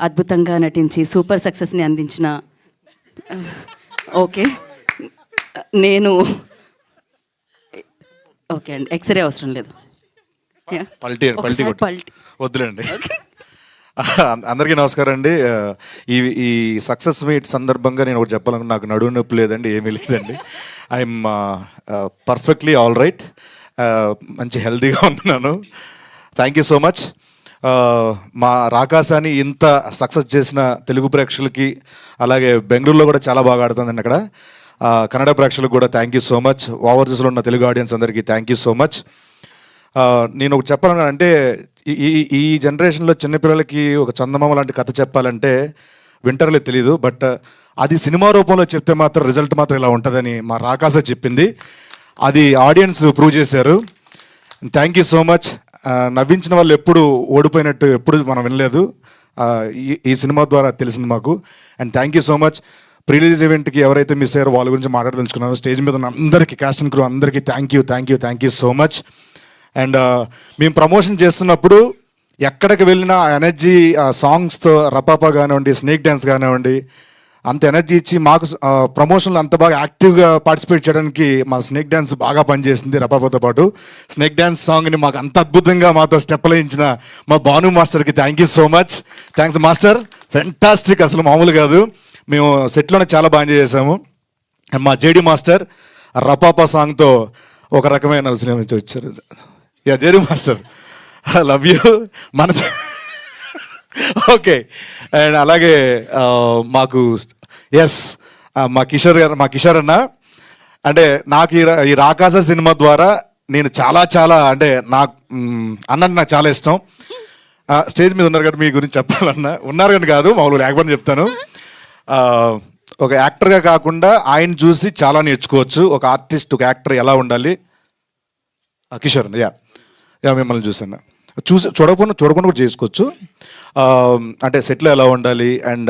అద్భుతంగా నటించి సూపర్ సక్సెస్ని అందించిన ఓకే నేను ఓకే అండి ఎక్స్రే అవసరం లేదు వద్దులేండి. అందరికీ నమస్కారం అండి. ఈ సక్సెస్ మీట్ సందర్భంగా నేను ఒకటి చెప్పాలను, నాకు నడువు నొప్పి లేదండి, ఏమీ లేదండి. ఐఎమ్ పర్ఫెక్ట్లీ ఆల్ రైట్, మంచి హెల్తీగా ఉన్నాను. Thank you so much. మా రాకాసాని ఇంత సక్సెస్ చేసిన తెలుగు ప్రేక్షకులకి, అలాగే బెంగళూరులో కూడా చాలా బాగా ఆడుతుందండి అక్కడ, కన్నడ ప్రేక్షకులకు కూడా థ్యాంక్ యూ సో మచ్. ఓవర్సీస్లో ఉన్న తెలుగు ఆడియన్స్ అందరికీ థ్యాంక్ యూ సో మచ్. నేను ఒకటి చెప్పాలని అంటే, ఈ జనరేషన్లో చిన్నపిల్లలకి ఒక చందమామ లాంటి కథ చెప్పాలంటే వింటర్లే తెలీదు, బట్ అది సినిమా రూపంలో చెప్తే మాత్రం రిజల్ట్ మాత్రం ఇలా ఉంటుందని మా రాకాస చెప్పింది. అది ఆడియన్స్ ప్రూవ్ చేశారు. Thank you so much. నవ్వించిన వాళ్ళు ఎప్పుడు ఓడిపోయినట్టు ఎప్పుడు మనం వినలేదు, ఈ సినిమా ద్వారా తెలిసింది మాకు. And thank you so much. Pre release ఈవెంట్కి ఎవరైతే మిస్ అయ్యారో వాళ్ళ గురించి మాట్లాడదలుచుకున్నాను. స్టేజ్ మీద ఉన్న అందరికీ, కాస్ట్ అండ్ క్రూ అందరికీ thank you so much. And మేము ప్రమోషన్ చేస్తున్నప్పుడు ఎక్కడికి వెళ్ళినా ఎనర్జీ, సాంగ్స్తో రపాపా కానివ్వండి, స్నేక్ డ్యాన్స్ కానివ్వండి, అంత ఎనర్జీ ఇచ్చి మాకు ప్రమోషన్లో అంత బాగా యాక్టివ్గా పార్టిసిపేట్ చేయడానికి మా స్నేక్ డ్యాన్స్ బాగా పనిచేసింది. రపాపాతో పాటు స్నేక్ డ్యాన్స్ సాంగ్ని మాకు అంత అద్భుతంగా మాతో స్టెప్లు వేయించిన మా భాను మాస్టర్కి thank you so much. Thanks master, fantastic, అసలు మామూలు కాదు. మేము సెట్లోనే చాలా బాగా ఎంజాయ్ చేసాము. మా జేడి మాస్టర్ రపాపా సాంగ్తో ఒక రకమైన సినిమా నుంచి వచ్చారు. JD master, I love you. మన ఓకే. అండ్ అలాగే మాకు మా కిషోర్ అన్న, అంటే నాకు ఈ రాకాస సినిమా ద్వారా నేను చాలా అంటే నాకు అన్నది నాకు చాలా ఇష్టం. స్టేజ్ మీద ఉన్నారు కాబట్టి మీ గురించి చెప్పాలన్నా, ఉన్నారు కానీ కాదు, మామూలు లేకపోతే చెప్తాను. ఒక యాక్టర్గా కాకుండా ఆయన చూసి చాలా నేర్చుకోవచ్చు. ఒక ఆర్టిస్ట్, ఒక యాక్టర్ ఎలా ఉండాలి. కిషోర్ మిమ్మల్ని చూసాను, చూడకుండా కూడా చేసుకోవచ్చు. అంటే సెట్లో ఎలా ఉండాలి అండ్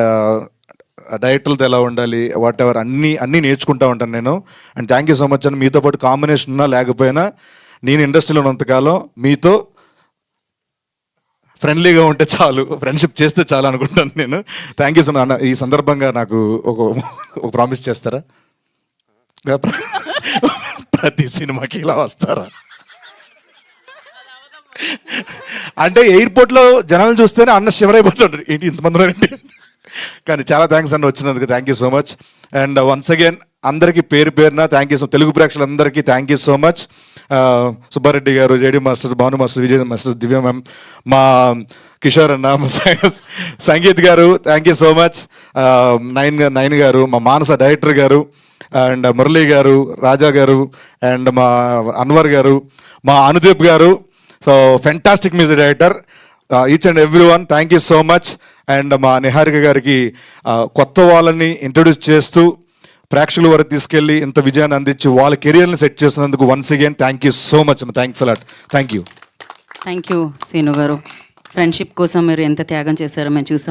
డైరెక్టర్లతో ఎలా ఉండాలి, వాట్ ఎవర్ అన్నీ నేర్చుకుంటూ ఉంటాను నేను. And thank you so much అని. మీతో పాటు కాంబినేషన్ ఉన్నా లేకపోయినా నేను ఇండస్ట్రీలో ఉన్నంతకాలం మీతో ఫ్రెండ్లీగా ఉంటే చాలు, ఫ్రెండ్షిప్ చేస్తే చాలు అనుకుంటాను నేను. థ్యాంక్ యూ సో మచ్ అన్న. ఈ సందర్భంగా నాకు ఒక ప్రామిస్ చేస్తారా? ప్రతి సినిమాకి ఇలా వస్తారా? అంటే ఎయిర్పోర్ట్లో జనాలను చూస్తేనే అన్న శివరైపోతుంటారు, ఏంటి ఇంతమంది ఏంటి. కానీ చాలా థ్యాంక్స్ అన్న వచ్చినందుకు, thank you so much. And once again అందరికీ పేరున థ్యాంక్ యూ సో, తెలుగు ప్రేక్షకులందరికీ thank you so much. Subbareddy గారు, JD master, Bhanu master, Vijay master, Divya ma'am, మా కిషోర్ అన్న, మా సంగీత్ గారు, థ్యాంక్ యూ సో మచ్. నైన్ గారు, మా మానస డైరెక్టర్ గారు, అండ్ మురళీ గారు, రాజా గారు, అండ్ మా అన్వర్ గారు, మా అనుదీప్ గారు. So fantastic music director, each and every one, thank you so much. And మా నిహారిక గారికి కొత్త వాళ్ళని ఇంట్రొడ్యూస్ చేస్తూ ప్రేక్షకుల వరకు తీసుకెళ్ళి ఇంత విజయాన్ని అందించి వాళ్ళ కెరియర్ని సెట్ చేసినందుకు once again thank you so much. Thanks a lot. Thank you Seenu garu. Friendship కోసం మీరు ఎంత త్యాగం చేశారో మేము చూసాం.